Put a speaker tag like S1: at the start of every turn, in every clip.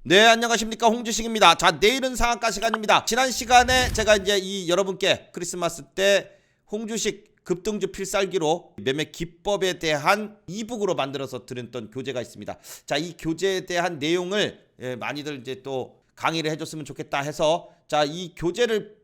S1: 네, 안녕하십니까, 홍주식입니다. 자, 내일은 상한가 시간입니다. 지난 시간에 제가 이제 여러분께 크리스마스 때 홍주식 급등주 필살기로 매매 기법에 대한 이북으로 만들어서 드렸던 교재가 있습니다. 자, 이 교재에 대한 내용을 많이들 이제 또 강의를 해줬으면 좋겠다 해서, 자, 이 교재를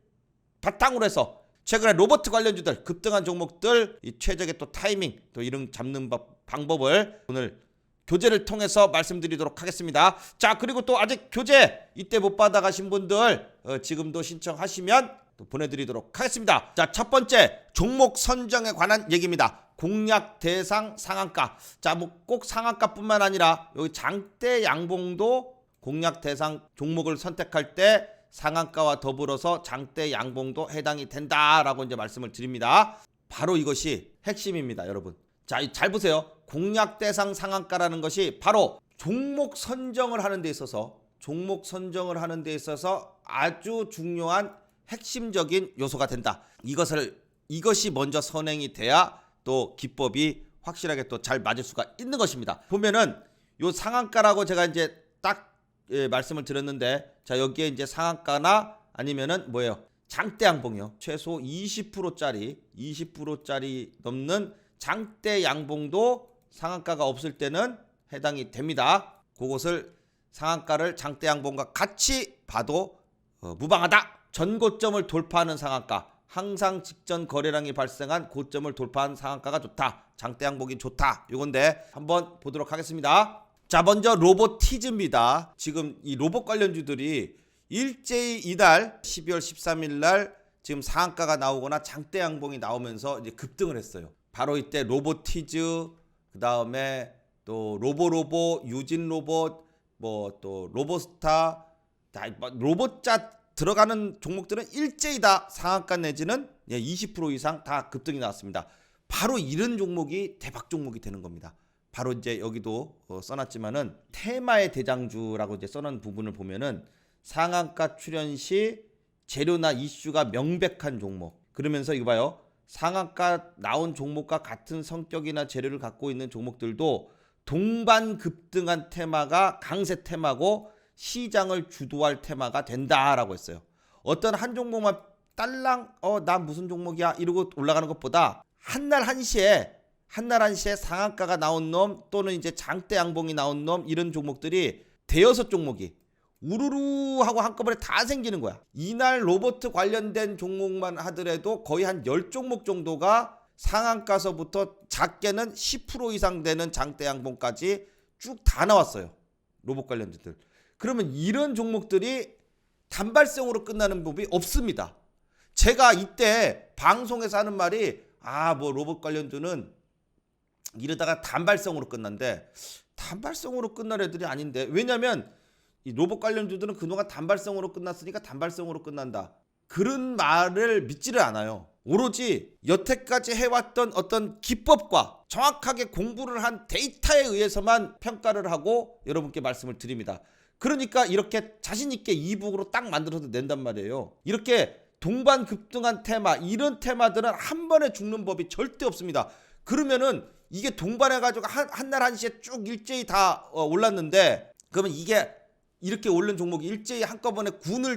S1: 바탕으로 해서 최근에 로봇 관련주들 급등한 종목들 이 최적의 또 타이밍 또 이런 잡는 방법을 오늘 교재를 통해서 말씀드리도록 하겠습니다. 자, 그리고 또 아직 교재 이때 못 받아가신 분들 지금도 신청하시면 또 보내드리도록 하겠습니다. 자, 첫 번째 종목 선정에 관한 얘기입니다. 공략 대상 상한가. 자, 뭐 꼭 상한가뿐만 아니라 여기 장대 양봉도 공략 대상 종목을 선택할 때 상한가와 더불어서 장대 양봉도 해당이 된다라고 이제 말씀을 드립니다. 바로 이것이 핵심입니다, 여러분. 자, 잘 보세요. 공략 대상 상한가라는 것이 바로 종목 선정을 하는 데 있어서 아주 중요한 핵심적인 요소가 된다. 이것이 먼저 선행이 돼야 또 기법이 확실하게 또 잘 맞을 수가 있는 것입니다. 보면은 요 상한가라고 제가 이제 딱 말씀을 드렸는데, 자, 여기에 이제 상한가나 아니면은 뭐예요? 장대 양봉이요. 최소 20%짜리 넘는 장대 양봉도 상한가가 없을 때는 해당이 됩니다. 그것을 상한가를 장대 양봉과 같이 봐도 무방하다. 전고점을 돌파하는 상한가, 항상 직전 거래량이 발생한 고점을 돌파한 상한가가 좋다. 장대 양봉이 좋다. 이건데 한번 보도록 하겠습니다. 자, 먼저 로보티즈입니다. 지금 이 로봇 관련주들이 일제히 이달 12월 13일 날 지금 상한가가 나오거나 장대 양봉이 나오면서 이제 급등을 했어요. 바로 이때 로보티즈, 그 다음에 또 로보로보, 유진로봇, 뭐 또 로보스타, 로봇자 들어가는 종목들은 일제히 다 상한가 내지는 20% 이상 다 급등이 나왔습니다. 바로 이런 종목이 대박 종목이 되는 겁니다. 바로 이제 여기도 써놨지만은 테마의 대장주라고 이제 써놓은 부분을 보면은 상한가 출현 시 재료나 이슈가 명백한 종목. 그러면서 이거 봐요. 상한가 나온 종목과 같은 성격이나 재료를 갖고 있는 종목들도 동반 급등한 테마가 강세 테마고 시장을 주도할 테마가 된다라고 했어요. 어떤 한 종목만 딸랑 나 무슨 종목이야 이러고 올라가는 것보다 한날 한시에 상한가가 나온 놈 또는 이제 장대 양봉이 나온 놈, 이런 종목들이 대여섯 종목이 우르르 하고 한꺼번에 다 생기는 거야. 이날 로봇 관련된 종목만 하더라도 거의 한 10종목 정도가 상한가서부터 작게는 10% 이상 되는 장대 양봉까지 쭉 다 나왔어요. 로봇 관련주들. 그러면 이런 종목들이 단발성으로 끝나는 법이 없습니다. 제가 이때 방송에서 하는 말이 뭐 로봇 관련주는 이러다가 단발성으로 끝난데, 단발성으로 끝날 애들이 아닌데, 왜냐면 이 로봇 관련주들은 그동안 단발성으로 끝났으니까 단발성으로 끝난다, 그런 말을 믿지를 않아요. 오로지 여태까지 해왔던 어떤 기법과 정확하게 공부를 한 데이터에 의해서만 평가를 하고 여러분께 말씀을 드립니다. 그러니까 이렇게 자신있게 이북으로 딱 만들어서 낸단 말이에요. 이렇게 동반 급등한 테마, 이런 테마들은 한 번에 죽는 법이 절대 없습니다. 그러면은 이게 동반해가지고 한날 한시에 쭉 일제히 다 올랐는데, 그러면 이게 이렇게 오른 종목이 일제히 한꺼번에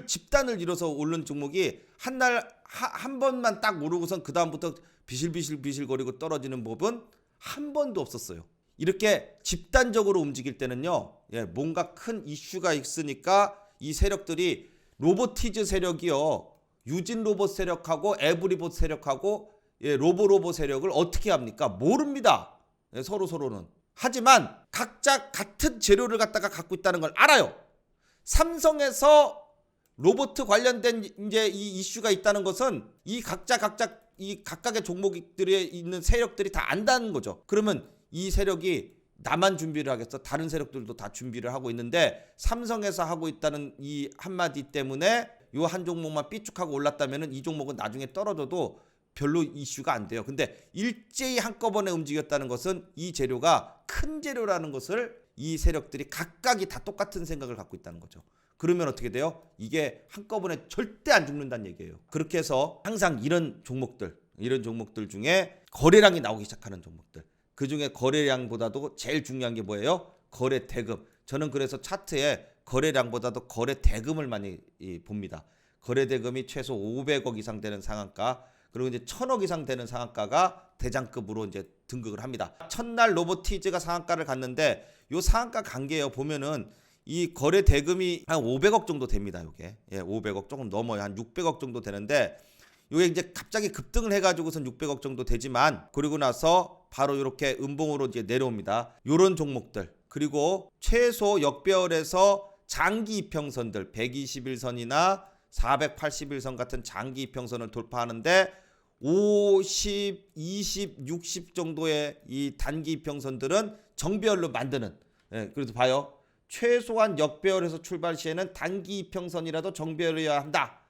S1: 집단을 이뤄서 오른 종목이 한 번만 딱 오르고선 그 다음부터 비실비실거리고 떨어지는 법은 한 번도 없었어요. 이렇게 집단적으로 움직일 때는요, 뭔가 큰 이슈가 있으니까 이 세력들이 로보티즈 세력이요, 유진로봇 세력하고 에브리봇 세력하고 로보로봇 세력을 어떻게 합니까? 모릅니다. 서로는. 하지만 각자 같은 재료를 갖고 있다는 걸 알아요. 삼성에서 로봇 관련된 이제 이 이슈가 있다는 것은 이 각각의 종목들에 있는 세력들이 다 안다는 거죠. 그러면 이 세력이 나만 준비를 하겠어? 다른 세력들도 다 준비를 하고 있는데, 삼성에서 하고 있다는 이 한마디 때문에 이 한 종목만 삐죽하고 올랐다면은 이 종목은 나중에 떨어져도 별로 이슈가 안 돼요. 근데 일제히 한꺼번에 움직였다는 것은 이 재료가 큰 재료라는 것을 이 세력들이 각각이 다 똑같은 생각을 갖고 있다는 거죠. 그러면 어떻게 돼요? 이게 한꺼번에 절대 안 죽는다는 얘기예요. 그렇게 해서 항상 이런 종목들 중에 거래량이 나오기 시작하는 종목들, 그 중에 거래량보다도 제일 중요한 게 뭐예요? 거래 대금. 저는 그래서 차트에 거래량보다도 거래 대금을 많이 봅니다. 거래 대금이 최소 500억 이상 되는 상한가, 그리고 이제 1000억 이상 되는 상한가가 대장급으로 이제 등극을 합니다. 첫날 로보티즈가 상한가를 갔는데 요 상한가 관계요 보면은 이 거래 대금이 한 500억 정도 됩니다. 요게 500억 조금 넘어요. 한 600억 정도 되는데 요게 이제 갑자기 급등을 해가지고선 600억 정도 되지만 그리고 나서 바로 이렇게 음봉으로 이제 내려옵니다. 요런 종목들, 그리고 최소 역배열에서 장기 이평선들 121선이나 481선 같은 장기 이평선을 돌파하는데 50, 20, 60 정도의 이 단기 이평선들은 정배열로 만드는, 그래도 봐요. 최소한 역배열에서 출발 시에는 단기 이평선이라도 정배열이어야 한다.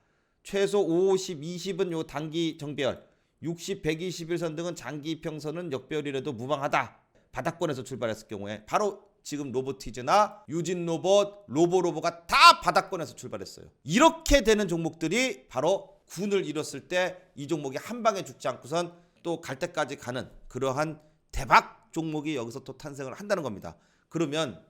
S1: 최소 50, 20은 요 단기 정배열, 60, 121선 등은 장기 이평선은 역배열이라도 무방하다. 바닥권에서 출발했을 경우에 바로 지금 로보티즈나 유진로봇, 로보로보가 다 바닥권에서 출발했어요. 이렇게 되는 종목들이 바로 군을 이뤘을 때 이 종목이 한 방에 죽지 않고선 또 갈 때까지 가는 그러한 대박 종목이 여기서 또 탄생을 한다는 겁니다. 그러면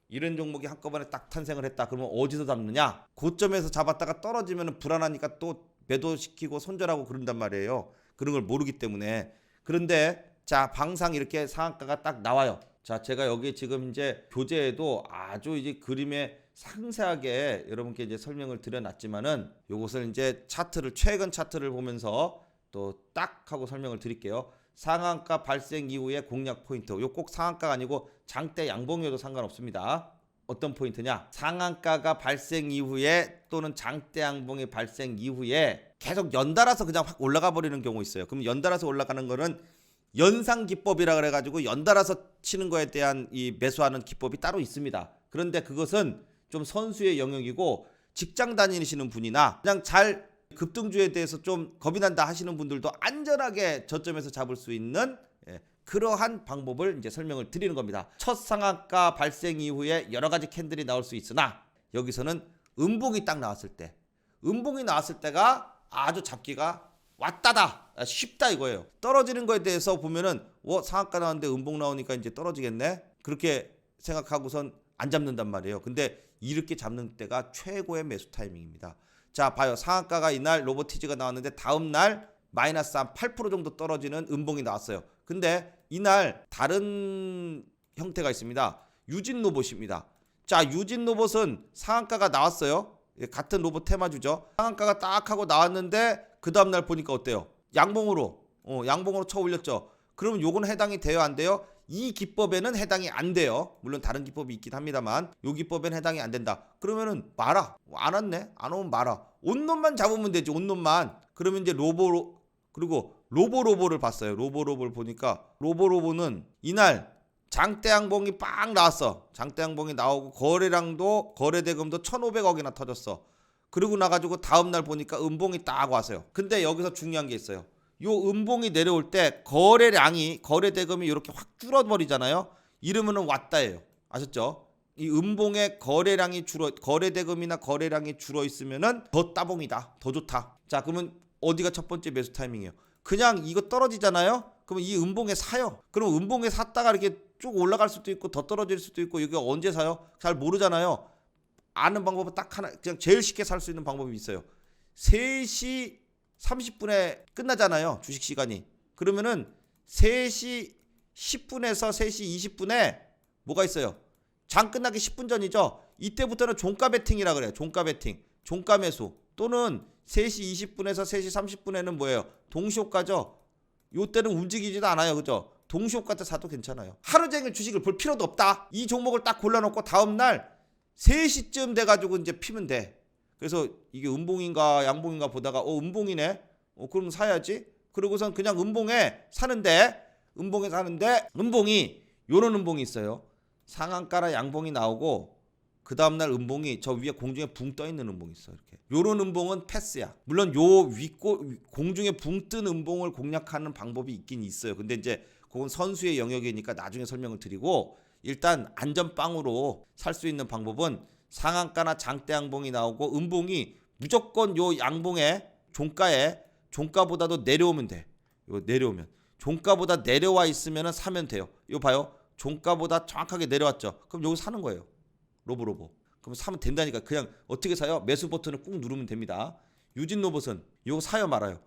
S1: 이런 종목이 한꺼번에 딱 탄생을 했다. 그러면 어디서 잡느냐? 고점에서 잡았다가 떨어지면 불안하니까 또 매도시키고 손절하고 그런단 말이에요. 그런 걸 모르기 때문에. 그런데 자, 방상 이렇게 상한가가 딱 나와요. 자, 제가 여기 지금 이제 교재에도 아주 이제 그림에 상세하게 여러분께 이제 설명을 드려놨지만은 요것을 이제 차트를, 최근 차트를 보면서 또 딱 하고 설명을 드릴게요. 상한가 발생 이후에 공략 포인트. 요 꼭 상한가가 아니고 장대 양봉이어도 상관없습니다. 어떤 포인트냐? 상한가가 발생 이후에 또는 장대 양봉이 발생 이후에 계속 연달아서 그냥 확 올라가 버리는 경우 있어요. 그럼 연달아서 올라가는 거는 연상 기법이라 그래 가지고 연달아서 치는 거에 대한 이 매수하는 기법이 따로 있습니다. 그런데 그것은 좀 선수의 영역이고 직장 다니시는 분이나 그냥 잘 급등주에 대해서 좀 겁이 난다 하시는 분들도 안전하게 저점에서 잡을 수 있는 그러한 방법을 이제 설명을 드리는 겁니다. 첫 상한가 발생 이후에 여러 가지 캔들이 나올 수 있으나 여기서는 음봉이 딱 나왔을 때, 음봉이 나왔을 때가 아주 잡기가 왔다다 쉽다 이거예요. 떨어지는 거에 대해서 보면은 상한가 나왔는데 음봉 나오니까 이제 떨어지겠네, 그렇게 생각하고선 안 잡는단 말이에요. 근데 이렇게 잡는 때가 최고의 매수 타이밍입니다. 자, 봐요. 상한가가 이날 로보티즈가 나왔는데 다음날 마이너스 한 8% 정도 떨어지는 음봉이 나왔어요. 근데 이날 다른 형태가 있습니다. 유진로봇입니다. 자, 유진로봇은 상한가가 나왔어요. 같은 로봇 테마주죠. 상한가가 딱 하고 나왔는데 그 다음날 보니까 어때요? 양봉으로 쳐 올렸죠. 그러면 요건 해당이 돼요, 안 돼요? 이 기법에는 해당이 안 돼요. 물론 다른 기법이 있긴 합니다만 요 기법에는 해당이 안 된다. 그러면은 말아. 안 왔네? 안 오면 말아. 온 놈만 잡으면 되지. 온 놈만. 그러면 이제 그리고 로보로보를 봤어요. 로보로보를 보니까 로보로보는 이날 장대양봉이 빵 나왔어. 장대양봉이 나오고 거래량도 거래대금도 1,500억이나 터졌어. 그리고 나가지고 다음날 보니까 음봉이 딱 왔어요. 근데 여기서 중요한 게 있어요. 요 음봉이 내려올 때 거래대금이 이렇게 확 줄어버리잖아요. 이러면은 왔다예요. 아셨죠? 이 음봉의 거래대금이나 거래량이 줄어 있으면은 더 따봉이다, 더 좋다. 자, 그러면 어디가 첫 번째 매수 타이밍이에요? 그냥 이거 떨어지잖아요. 그러면 이 음봉에 사요. 그럼 음봉에 샀다가 이렇게 쭉 올라갈 수도 있고 더 떨어질 수도 있고, 이게 언제 사요? 잘 모르잖아요. 아는 방법은 딱 하나, 그냥 제일 쉽게 살 수 있는 방법이 있어요. 3시 30분에 끝나잖아요, 주식 시간이. 그러면은 3시 10분에서 3시 20분에 뭐가 있어요? 장 끝나기 10분 전이죠. 이때부터는 종가 베팅이라 그래요. 종가 베팅, 종가 매수. 또는 3시 20분에서 3시 30분에는 뭐예요? 동시효과죠. 요때는 움직이지도 않아요, 그죠? 동시효과 때 사도 괜찮아요. 하루 종일 주식을 볼 필요도 없다. 이 종목을 딱 골라놓고 다음날 3시쯤 돼가지고 이제 피면 돼. 그래서 이게 음봉인가 양봉인가 보다가 음봉이네. 그럼 사야지. 그러고선 그냥 음봉에 사는데 음봉이 요런 음봉이 있어요. 상한가라 양봉이 나오고 그 다음날 음봉이 저 위에 공중에 붕 떠있는 음봉이 있어. 이렇게 요런 음봉은 패스야. 물론 요 공중에 붕 뜬 음봉을 공략하는 방법이 있긴 있어요. 근데 이제 그건 선수의 영역이니까 나중에 설명을 드리고, 일단 안전빵으로 살 수 있는 방법은 상한가나 장대 양봉이 나오고 음봉이 무조건 요 양봉의 종가보다도 내려오면 돼. 요 내려오면 종가보다 내려와 있으면 사면 돼요. 이거 봐요. 종가보다 정확하게 내려왔죠. 그럼 여기 사는 거예요. 로보로보. 그럼 사면 된다니까. 그냥 어떻게 사요? 매수 버튼을 꾹 누르면 됩니다. 유진 로봇은 요거 사요 말아요.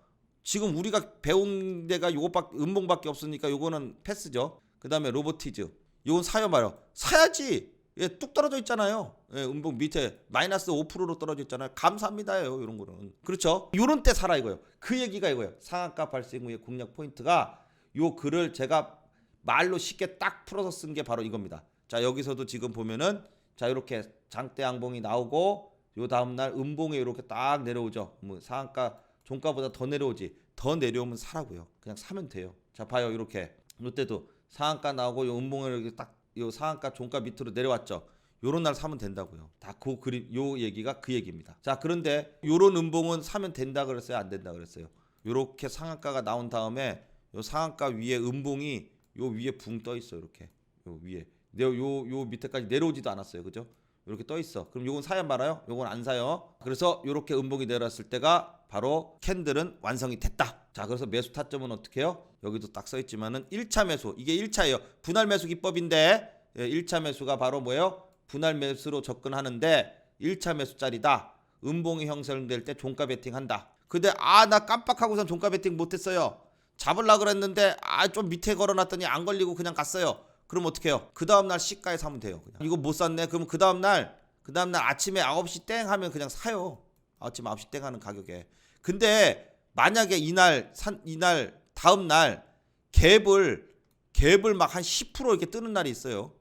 S1: 지금 우리가 배운 데가 요것밖에 음봉밖에 없으니까 요거는 패스죠. 그 다음에 로보티즈 요건 사요 말아요. 사야지. 예, 뚝 떨어져 있잖아요. 예, 음봉 밑에 마이너스 5%로 떨어져 있잖아요. 감사합니다요. 이런 거는. 그렇죠. 요런 때 사라 이거예요. 그 얘기가 이거예요. 상한가 발생 후의 공략 포인트가 요 글을 제가 말로 쉽게 딱 풀어서 쓴 게 바로 이겁니다. 자, 여기서도 지금 보면은 자, 이렇게 장대 양봉이 나오고 요 다음 날 음봉에 이렇게 딱 내려오죠. 뭐 상한가 종가보다 더 내려오지. 더 내려오면 사라고요. 그냥 사면 돼요. 자, 봐요. 이렇게. 이때도 상한가 나오고 요 음봉에 이렇게 딱 요 상한가 종가 밑으로 내려왔죠. 요런 날 사면 된다고요. 다 그 그림 요 얘기가 그 얘기입니다. 자, 그런데 요런 음봉은 사면 된다 그랬어요? 안 된다 그랬어요? 요렇게 상한가가 나온 다음에 요 상한가 위에 음봉이 요 위에 붕 떠 있어. 이렇게. 요 위에. 요 밑에까지 내려오지도 않았어요. 그죠? 이렇게 떠 있어. 그럼 요건 사야 말아요? 요건 안 사요. 그래서 요렇게 음봉이 내려왔을 때가 바로 캔들은 완성이 됐다. 자, 그래서 매수 타점은 어떻게 해요? 여기도 딱 써 있지만은 1차 매수. 이게 1차예요. 분할 매수 기법인데 1차 매수가 바로 뭐예요? 분할 매수로 접근하는데 1차 매수짜리다. 음봉이 형성될 때 종가 베팅한다. 근데 나 깜빡하고선 종가 베팅 못했어요. 잡으려고 그랬는데 좀 밑에 걸어놨더니 안 걸리고 그냥 갔어요. 그럼 어떻게 해요? 그 다음날 시가에 사면 돼요. 그냥. 이거 못 샀네. 그럼 그 다음날 아침에 9시 땡 하면 그냥 사요. 아침 9시 땡 하는 가격에. 근데 만약에 이날 다음날 갭을 막 한 10% 이렇게 뜨는 날이 있어요.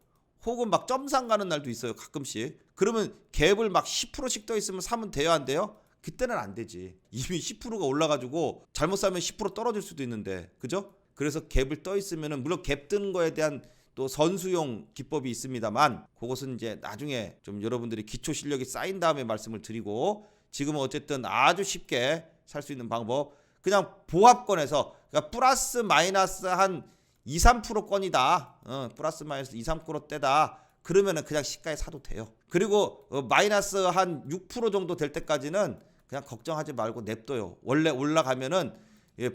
S1: 혹은 막 점상 가는 날도 있어요. 가끔씩. 그러면 갭을 막 10%씩 떠 있으면 사면 돼요, 안 돼요? 그때는 안 되지. 이미 10%가 올라가지고 잘못 사면 10% 떨어질 수도 있는데, 그죠? 그래서 갭을 떠 있으면은 물론 갭 뜨는 거에 대한 또 선수용 기법이 있습니다만, 그것은 이제 나중에 좀 여러분들이 기초 실력이 쌓인 다음에 말씀을 드리고, 지금은 어쨌든 아주 쉽게 살 수 있는 방법. 그냥 보합권에서 그러니까 플러스 마이너스 한 2, 3%권이다. 플러스 마이너스 2, 3%대다. 그러면은 그냥 시가에 사도 돼요. 그리고 마이너스 한 6% 정도 될 때까지는 그냥 걱정하지 말고 냅둬요. 원래 올라가면은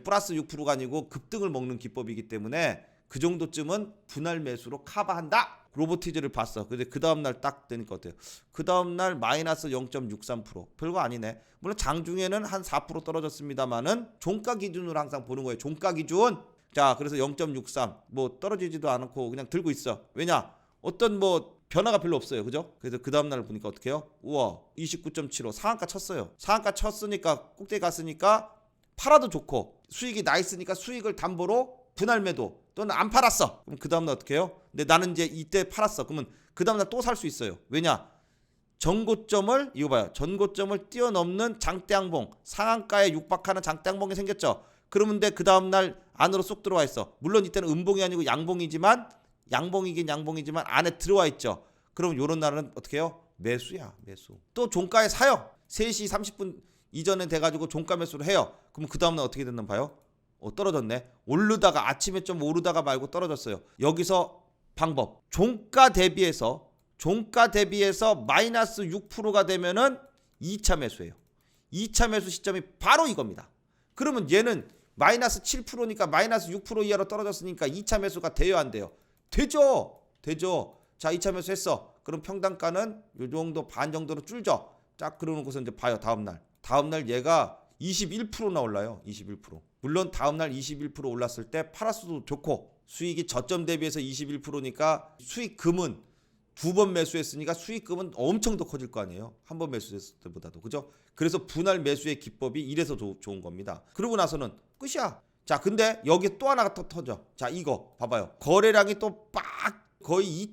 S1: 플러스 6%가 아니고 급등을 먹는 기법이기 때문에 그 정도쯤은 분할 매수로 커버한다. 로보티즈를 봤어. 근데 그 다음날 딱 되니까 어때요? 그 다음날 마이너스 0.63%. 별거 아니네. 물론 장중에는 한 4% 떨어졌습니다만은 종가 기준으로 항상 보는 거예요. 종가 기준. 자, 그래서 0.63 뭐 떨어지지도 않고 그냥 들고 있어. 왜냐? 어떤 뭐 변화가 별로 없어요. 그죠? 그래서 그 다음날 보니까 어떻게 해요? 우와 29.75 상한가 쳤어요. 상한가 쳤으니까 꼭대기 갔으니까 팔아도 좋고 수익이 나 있으니까 수익을 담보로 분할 매도 또는 안 팔았어. 그럼 그 다음날 어떻게 해요? 근데 나는 이제 이때 팔았어. 그러면 그 다음날 또 살 수 있어요. 왜냐? 전고점을 이거 봐요. 전고점을 뛰어넘는 장대양봉 상한가에 육박하는 장대양봉이 생겼죠. 그러면 그 다음날 안으로 쏙 들어와 있어. 물론 이때는 음봉이 아니고 양봉이지만 양봉이지만 안에 들어와 있죠. 그럼 요런 날은 어떻게 해요? 매수야 매수. 또 종가에 사요. 3시 30분 이전에 돼가지고 종가 매수를 해요. 그럼 그 다음날 어떻게 됐나 봐요? 떨어졌네. 오르다가 아침에 좀 오르다가 말고 떨어졌어요. 여기서 방법. 종가 대비해서 마이너스 6%가 되면은 2차 매수예요. 2차 매수 시점이 바로 이겁니다. 그러면 얘는 마이너스 7%니까 마이너스 6% 이하로 떨어졌으니까 2차 매수가 돼요, 안 돼요? 되죠. 자, 2차 매수 했어. 그럼 평단가는 요 정도 반 정도로 줄죠. 딱 그러는 곳은 이제 봐요. 다음날 얘가 21%나 올라요. 21%. 물론 다음날 21% 올랐을 때 팔았어도 좋고 수익이 저점 대비해서 21%니까 수익금은 2번 매수했으니까 수익금은 엄청 더 커질 거 아니에요. 한 번 매수했을 때보다도. 그죠? 그래서 분할 매수의 기법이 이래서 좋은 겁니다. 그러고 나서는 끝이야. 자, 근데 여기 또 하나가 더 터져. 자, 이거 봐봐요. 거래량이 또 빡 거의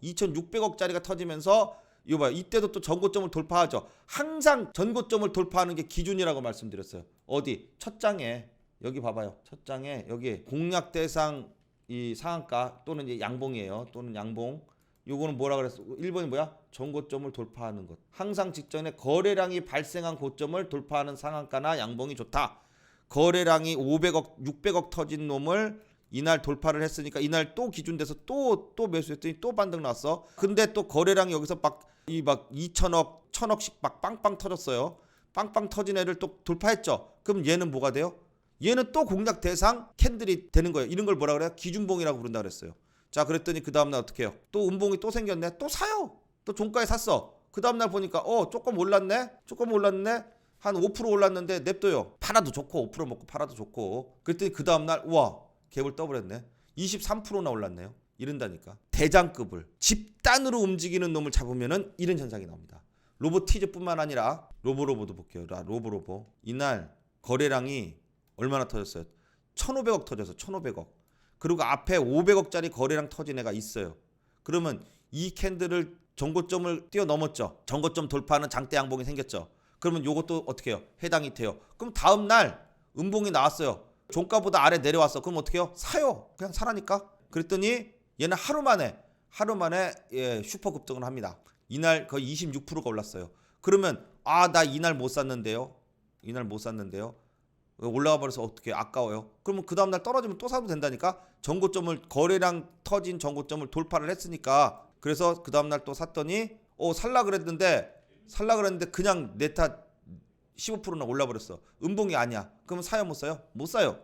S1: 2,600억짜리가 터지면서 이거 봐요. 이때도 또 전고점을 돌파하죠. 항상 전고점을 돌파하는 게 기준이라고 말씀드렸어요. 어디? 첫 장에 여기 봐봐요. 첫 장에 여기 공략 대상 이 상한가 또는 이제 양봉이에요. 또는 양봉. 요거는 뭐라 그랬어? 1번이 뭐야? 전고점을 돌파하는 것. 항상 직전에 거래량이 발생한 고점을 돌파하는 상한가나 양봉이 좋다. 거래량이 500억, 600억 터진 놈을 이날 돌파를 했으니까 이날 또 기준돼서 또 매수했더니 또 반등 났어. 근데 또 거래량이 여기서 막 2천억, 1,000억씩 막 빵빵 터졌어요. 빵빵 터진 애를 또 돌파했죠. 그럼 얘는 뭐가 돼요? 얘는 또 공략 대상 캔들이 되는 거예요. 이런 걸 뭐라 그래요? 기준봉이라고 부른다 그랬어요. 자, 그랬더니 그 다음날 어떻게 해요? 또 음봉이 또 생겼네. 또 사요. 또 종가에 샀어. 그 다음날 보니까 조금 올랐네. 한 5% 올랐는데 냅둬요. 팔아도 좋고 5% 먹고 팔아도 좋고. 그랬더니 그 다음날 우와 갭을 더블했네. 23%나 올랐네요. 이른다니까. 대장급을 집단으로 움직이는 놈을 잡으면은 이런 현상이 나옵니다. 로보티즈뿐만 아니라 로보로보도 볼게요. 로보로보 이날 거래량이 얼마나 터졌어요? 1,500억 터져서 1,500억. 그리고 앞에 500억짜리 거래량 터진 애가 있어요. 그러면 이 캔들을 전고점을 뛰어넘었죠. 전고점 돌파하는 장대 양봉이 생겼죠. 그러면 요것도 어떻게 해요? 해당이 돼요. 그럼 다음날 음봉이 나왔어요. 종가보다 아래 내려왔어. 그럼 어떻게 해요? 사요. 그냥 사라니까. 그랬더니 얘는 하루 만에 슈퍼 급등을 합니다. 이날 거의 26%가 올랐어요. 그러면 나 이날 못 샀는데요. 올라가 버려서 어떻게 아까워요. 그러면 그 다음날 떨어지면 또 사도 된다니까. 전고점을 거래량 터진 전고점을 돌파를 했으니까. 그래서 그 다음날 또 샀더니 살라 그랬는데 그냥 내 탓 15%나 올라버렸어. 음봉이 아니야. 그러면 사요 못 사요? 못 사요.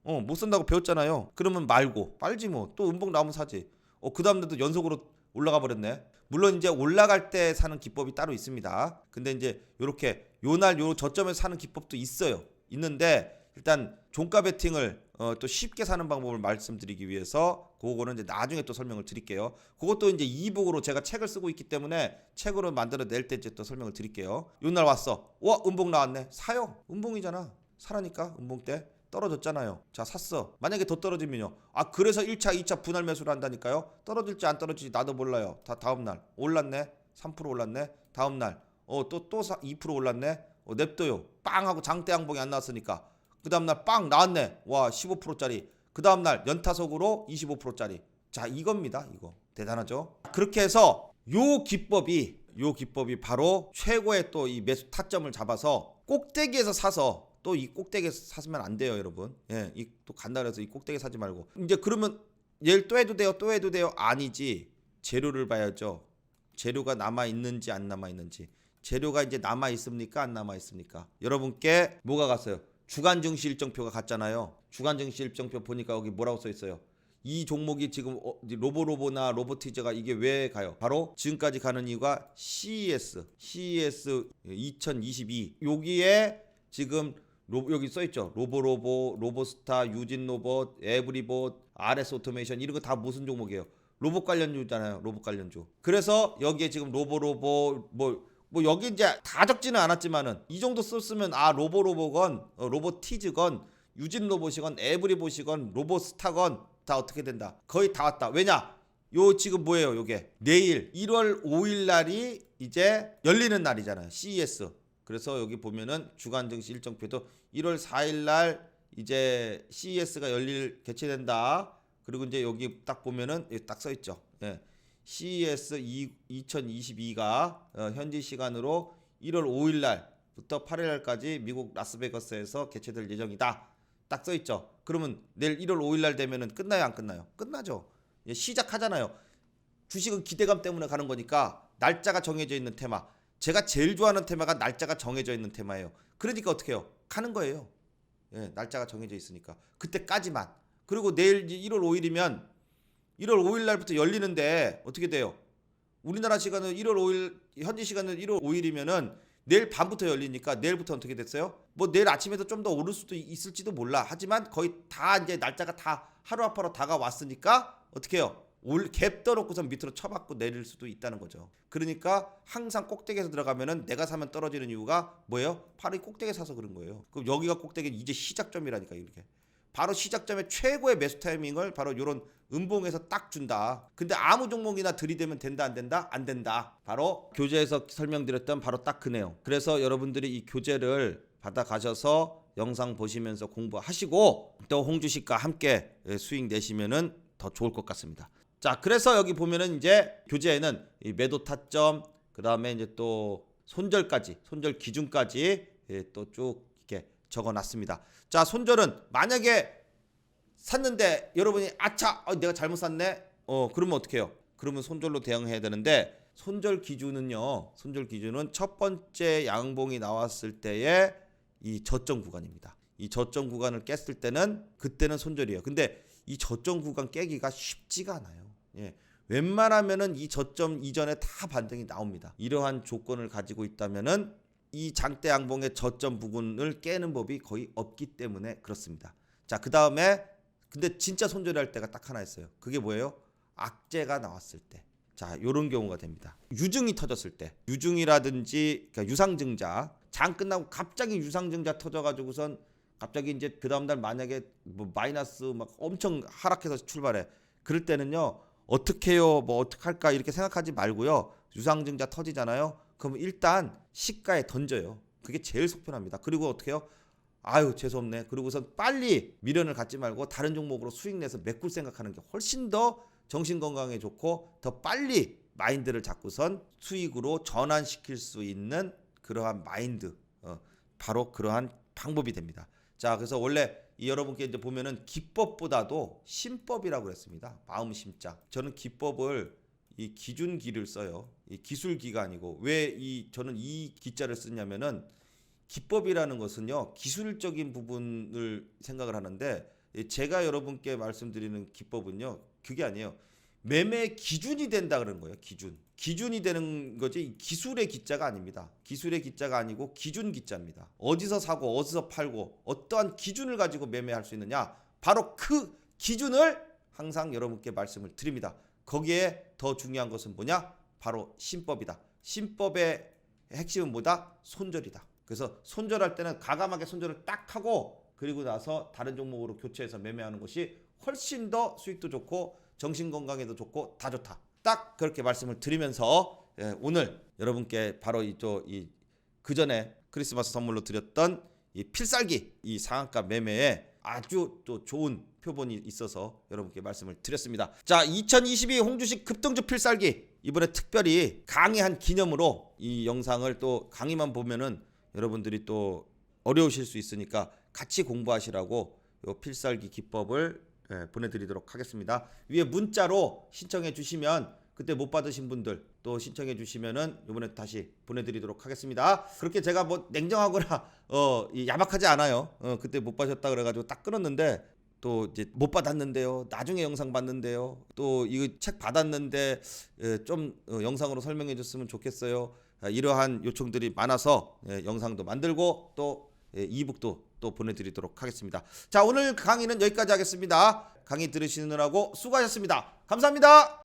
S1: 못 산다고 배웠잖아요. 그러면 말고 빨지 뭐. 또 음봉 나오면 사지. 그 다음날도 연속으로 올라가 버렸네. 물론 이제 올라갈 때 사는 기법이 따로 있습니다. 근데 이제 요렇게 요날 요 저점에서 사는 기법도 있는데 일단 종가 베팅을 또 쉽게 사는 방법을 말씀드리기 위해서 그거는 이제 나중에 또 설명을 드릴게요. 그것도 이제 이북으로 제가 책을 쓰고 있기 때문에 책으로 만들어 낼 때 이제 또 설명을 드릴게요. 요날 왔어. 음봉 나왔네. 사요. 음봉이잖아. 사라니까. 음봉 때 떨어졌잖아요. 자, 샀어. 만약에 더 떨어지면요. 그래서 1차, 2차 분할 매수를 한다니까요. 떨어질지 안 떨어질지 나도 몰라요. 다음날 올랐네. 3% 올랐네. 다음날 또 2% 올랐네. 냅둬요. 빵 하고 장대 양봉이 안 나왔으니까. 그 다음날 빵 나왔네. 와 15%짜리. 그 다음날 연타석으로 25%짜리. 자, 이겁니다. 이거 대단하죠. 그렇게 해서 요 기법이 바로 최고의 또 이 매수 타점을 잡아서 꼭대기에서 사서, 또 이 꼭대기에서 사시면 안 돼요, 여러분. 예, 또 간다 그래서 이 꼭대기 사지 말고. 이제 그러면 얘를 또 해도 돼요? 아니지. 재료를 봐야죠. 재료가 남아 있는지 안 남아 있는지. 재료가 이제 남아 있습니까? 안 남아 있습니까? 여러분께 뭐가 갔어요? 주간 증시 일정표가 갔잖아요. 주간 증시 일정표 보니까 여기 뭐라고 써 있어요? 이 종목이 지금 로보로보나 로보티즈가 이게 왜 가요? 바로 지금까지 가는 이유가 CES 2022. 여기에 지금 여기 써 있죠. 로보로보, 로보스타, 유진로봇, 에브리봇, RS 오토메이션 이런 거 다 무슨 종목이에요? 로봇 관련주잖아요. 로봇 관련주. 그래서 여기에 지금 로보로보 뭐 여기 이제 다 적지는 않았지만은 이 정도 썼으면 로보로보건 로보티즈건 유진로봇이건 에브리봇이건 로보스타건 다 어떻게 된다. 거의 다 왔다. 왜냐? 요 지금 뭐예요? 요게 내일 1월 5일 날이 이제 열리는 날이잖아요. CES. 그래서 여기 보면은 주간 증시 일정표도 1월 4일 날 이제 CES가 개최된다. 그리고 이제 여기 딱 보면은 딱 써 있죠. 예. CES 2022가 현지 시간으로 1월 5일 날부터 8일 날까지 미국 라스베가스에서 개최될 예정이다. 딱 써 있죠. 그러면 내일 1월 5일 날 되면은 끝나요, 안 끝나요? 끝나죠. 예, 시작하잖아요. 주식은 기대감 때문에 가는 거니까 날짜가 정해져 있는 테마. 제가 제일 좋아하는 테마가 날짜가 정해져 있는 테마예요. 그러니까 어떻게 해요? 가는 거예요. 예, 날짜가 정해져 있으니까. 그때까지만. 그리고 내일 1월 5일이면 1월 5일 날부터 열리는데 어떻게 돼요? 우리나라 시간은 1월 5일, 현지 시간은 1월 5일이면은 내일 밤부터 열리니까 내일부터 어떻게 됐어요? 뭐 내일 아침에도 좀 더 오를 수도 있을지도 몰라. 하지만 거의 다 이제 날짜가 다 하루 앞으로 다가왔으니까 어떻게 해요? 갭 떠놓고선 밑으로 쳐박고 내릴 수도 있다는 거죠. 그러니까 항상 꼭대기에서 들어가면은 내가 사면 떨어지는 이유가 뭐예요? 바로 이 꼭대기에 사서 그런 거예요. 그럼 여기가 꼭대기는 이제 시작점이라니까 이렇게. 바로 시작점의 최고의 매수 타이밍을 바로 이런 음봉에서 딱 준다. 근데 아무 종목이나 들이대면 된다 안 된다? 안 된다. 바로 교재에서 설명드렸던 바로 딱 그 내용. 그래서 여러분들이 이 교재를 받아가셔서 영상 보시면서 공부하시고 또 홍주식과 함께 수익 내시면은 더 좋을 것 같습니다. 자, 그래서 여기 보면은 이제 교재에는 이 매도 타점, 그 다음에 이제 또 손절 기준까지 또 쭉 이렇게 적어놨습니다. 자, 손절은 만약에 샀는데 여러분이 아차 내가 잘못 샀네. 그러면 어떻게 해요? 그러면 손절로 대응해야 되는데 손절 기준은 첫 번째 양봉이 나왔을 때의 이 저점 구간입니다. 이 저점 구간을 깼을 때는 그때는 손절이에요. 근데 이 저점 구간 깨기가 쉽지가 않아요. 예. 웬만하면은 이 저점 이전에 다 반등이 나옵니다. 이러한 조건을 가지고 있다면은 이 장대 양봉의 저점 부분을 깨는 법이 거의 없기 때문에 그렇습니다. 자, 그 다음에 근데 진짜 손절할 때가 딱 하나 있어요. 그게 뭐예요? 악재가 나왔을 때. 자, 요런 경우가 됩니다. 유증이 터졌을 때. 유증이라든지 그러니까 유상증자. 장 끝나고 갑자기 유상증자 터져가지고선 갑자기 이제 그 다음날 만약에 뭐 마이너스 막 엄청 하락해서 출발해. 그럴 때는요. 어떻게 해요? 뭐 어떡할까? 이렇게 생각하지 말고요. 유상증자 터지잖아요. 그럼 일단 시가에 던져요. 그게 제일 속편합니다. 그리고 어떻게 해요? 아유 재수없네. 그리고선 빨리 미련을 갖지 말고 다른 종목으로 수익 내서 메꿀 생각하는 게 훨씬 더 정신 건강에 좋고 더 빨리 마인드를 잡고선 수익으로 전환시킬 수 있는 그러한 마인드, 바로 그러한 방법이 됩니다. 자, 그래서 원래 이 여러분께 이제 보면은 기법보다도 심법이라고 그랬습니다. 마음 심자. 저는 기법을 이 기준기를 써요. 이 기술기가 아니고 왜 저는 이 기자를 쓰냐면은 기법이라는 것은요 기술적인 부분을 생각을 하는데 제가 여러분께 말씀드리는 기법은요 그게 아니에요. 매매 기준이 된다 그러는 거예요. 기준이 되는 거지 기술의 기자가 아닙니다. 기술의 기자가 아니고 기준 기자입니다. 어디서 사고 어디서 팔고 어떠한 기준을 가지고 매매할 수 있느냐, 바로 그 기준을 항상 여러분께 말씀을 드립니다. 거기에 더 중요한 것은 뭐냐, 바로 신법이다. 신법의 핵심은 뭐다? 손절이다. 그래서 손절할 때는 과감하게 손절을 딱 하고 그리고 나서 다른 종목으로 교체해서 매매하는 것이 훨씬 더 수익도 좋고 정신건강에도 좋고 다 좋다. 딱 그렇게 말씀을 드리면서 오늘 여러분께 바로 그 전에 크리스마스 선물로 드렸던 이 필살기, 이 상한가 매매에 아주 또 좋은 표본이 있어서 여러분께 말씀을 드렸습니다. 자, 2022 홍주식 급등주 필살기, 이번에 특별히 강의한 기념으로 이 영상을 또 강의만 보면은 여러분들이 또 어려우실 수 있으니까 같이 공부하시라고 요 필살기 기법을 보내드리도록 하겠습니다. 위에 문자로 신청해 주시면 그때 못 받으신 분들 또 신청해 주시면은 이번에 다시 보내드리도록 하겠습니다. 그렇게 제가 뭐 냉정하거나 야박하지 않아요. 그때 못 받으셨다 그래가지고 딱 끊었는데 또 이제 못 받았는데요. 나중에 영상 봤는데요. 또 이거 책 받았는데 좀 영상으로 설명해 줬으면 좋겠어요. 이러한 요청들이 많아서 영상도 만들고 또 이북도 또 보내드리도록 하겠습니다. 자, 오늘 강의는 여기까지 하겠습니다. 강의 들으시느라고 수고하셨습니다. 감사합니다.